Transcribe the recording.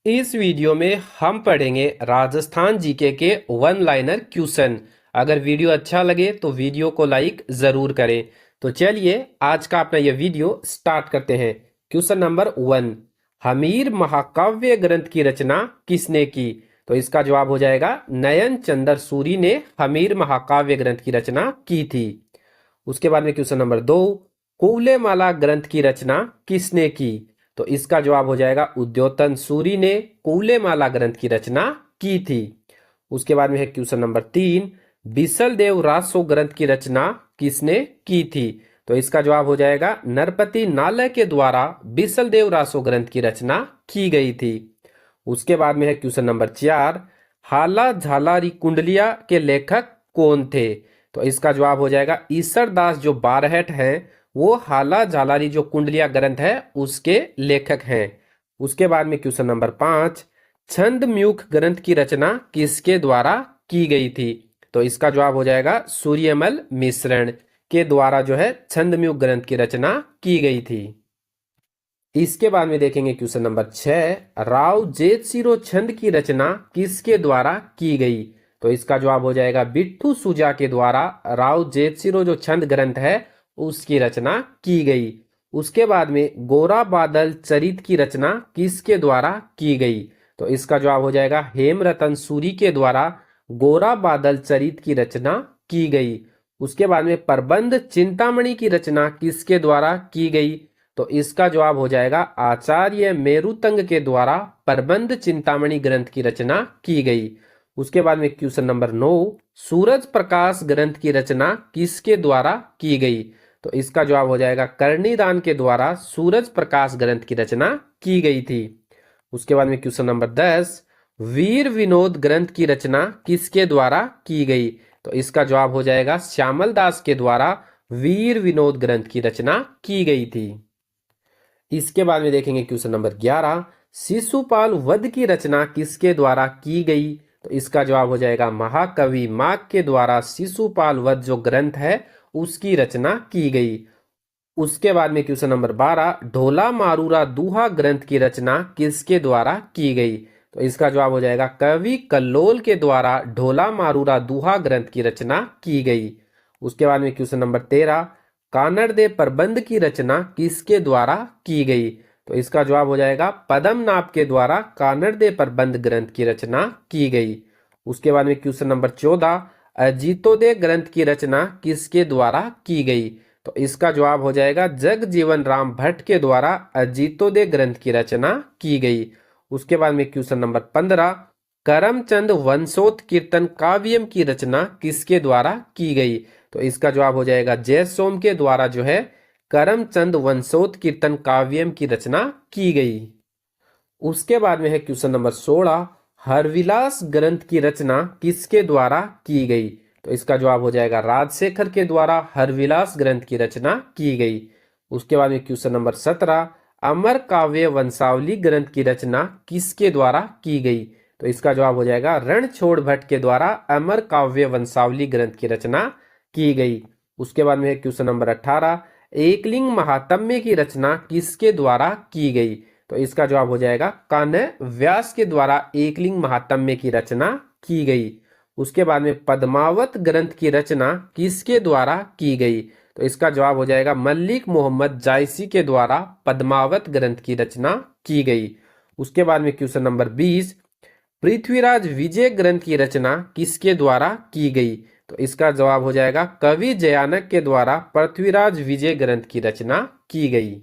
इस वीडियो में हम पढ़ेंगे राजस्थान जीके के वन लाइनर क्वेश्चन। अगर वीडियो अच्छा लगे तो वीडियो को लाइक जरूर करें। तो चलिए आज का अपना यह वीडियो स्टार्ट करते हैं। क्वेश्चन नंबर 1, हमीर महाकाव्य ग्रंथ की रचना किसने की? तो इसका जवाब हो जाएगा नयन चंद्र सूरी ने हमीर महाकाव्य ग्रंथ की रचना की थी। उसके बाद में क्वेश्चन नंबर 2, कौलेमाला ग्रंथ की रचना किसने की? तो इसका जवाब हो जाएगा उद्योतन सूरी ने कौलेमाला ग्रंथ की रचना की थी। उसके बाद में है क्वेश्चन नंबर 3, बिसल देव रासो ग्रंथ की रचना किसने की थी? तो इसका जवाब हो जाएगा नरपति नालय के द्वारा बिसल देव रासो ग्रंथ की रचना की गई थी। उसके बाद में है क्वेश्चन नंबर 4, हाला झालारी कुंडलिया के लेखक कौन थे? तो इसका जवाब हो जाएगा ईसर दास जो बारहट हैं वो हाला झालारी जो कुंडलिया ग्रंथ है उसके लेखक हैं। उसके बाद में क्वेश्चन नंबर 5, छंदम्यूख ग्रंथ की रचना किसके द्वारा की गई थी? तो इसका जवाब हो जाएगा सूर्यमल मिश्रण के द्वारा जो है छंदम्यूख ग्रंथ की रचना की गई थी। इसके बाद में देखेंगे क्वेश्चन नंबर 6, राव जेतसिरो छंद की रचना किसके द्वारा की गई? तो इसका जवाब हो जाएगा बिट्ठू सुजा के द्वारा राव जेतसिरो जो छंद ग्रंथ है उसकी रचना की गई। उसके बाद में गोरा बादल चरित की रचना किसके द्वारा की गई? तो इसका जवाब हो जाएगा हेमरतन सूरी के द्वारा गोरा बादल चरित की रचना की गई। उसके बाद में प्रबंध चिंतामणि की रचना किसके द्वारा की गई? तो इसका जवाब हो जाएगा आचार्य मेरुतंग के द्वारा प्रबंध चिंतामणि ग्रंथ की रचना की गई। उसके बाद में क्वेश्चन नंबर 9, सूरज प्रकाश ग्रंथ की रचना किसके द्वारा की गई? तो इसका जवाब हो जाएगा कर्णिदान के द्वारा सूरज प्रकाश ग्रंथ की रचना की गई थी। उसके बाद में क्वेश्चन नंबर 10, वीर विनोद ग्रंथ की रचना किसके द्वारा की गई? तो इसका जवाब हो जाएगा श्यामल दास के द्वारा वीर विनोद ग्रंथ की रचना की गई थी। इसके बाद में देखेंगे क्वेश्चन नंबर 11, शिशुपाल वध की रचना किसके द्वारा की गई? तो इसका जवाब हो जाएगा महाकवि माघ के द्वारा शिशुपाल वध जो ग्रंथ है उसकी रचना की गई। उसके बाद में क्वेश्चन नंबर 12, ढोला मारूरा दूहा ग्रंथ की रचना किसके द्वारा की गई? तो इसका जवाब हो जाएगा कवि कल्लोल के द्वारा ढोला मारूरा दूहा ग्रंथ की रचना की गई। उसके बाद में क्वेश्चन नंबर 13, कानड़ दे प्रबंध की रचना किसके द्वारा की गई? तो इसका जवाब हो जाएगा पद्मनाभ के द्वारा कानड़ दे प्रबंध ग्रंथ की रचना की गई। उसके बाद में क्वेश्चन नंबर 14, अजीतोदय ग्रंथ की रचना किसके द्वारा की गई? तो इसका जवाब हो जाएगा जगजीवन राम भट्ट के द्वारा अजीतोदय ग्रंथ की रचना की गई। उसके बाद में क्वेश्चन नंबर 15, करमचंद वंशोत कीर्तन काव्यम की रचना किसके द्वारा की गई? तो इसका जवाब हो जाएगा जयसोम के द्वारा जो है करमचंद वंशोत कीर्तन काव्यम की रचना की गई। उसके बाद में है क्वेश्चन नंबर 16, हरविलास ग्रंथ की रचना किसके द्वारा की गई? तो इसका जवाब हो जाएगा राजशेखर के द्वारा हरविलास ग्रंथ की रचना की गई। उसके बाद में क्वेश्चन नंबर 17, अमर काव्य वंशावली ग्रंथ की रचना किसके द्वारा की गई? तो इसका जवाब हो जाएगा रणछोड़ भट्ट के द्वारा अमर काव्य वंशावली ग्रंथ की रचना की गई। उसके बाद में है क्वेश्चन नंबर 18, एकलिंग महात्म्य की रचना किसके द्वारा की गई? तो इसका जवाब हो जाएगा कान्ह व्यास के द्वारा एकलिंग महात्म्य की रचना की गई। उसके बाद में पद्मावत ग्रंथ की रचना किसके द्वारा की गई? तो इसका जवाब हो जाएगा मल्लिक मोहम्मद जायसी के द्वारा पद्मावत ग्रंथ की रचना की गई। उसके बाद में क्वेश्चन नंबर 20, पृथ्वीराज विजय ग्रंथ की रचना किसके द्वारा की गई? तो इसका जवाब हो जाएगा कवि जयानक के द्वारा पृथ्वीराज विजय ग्रंथ की रचना की गई।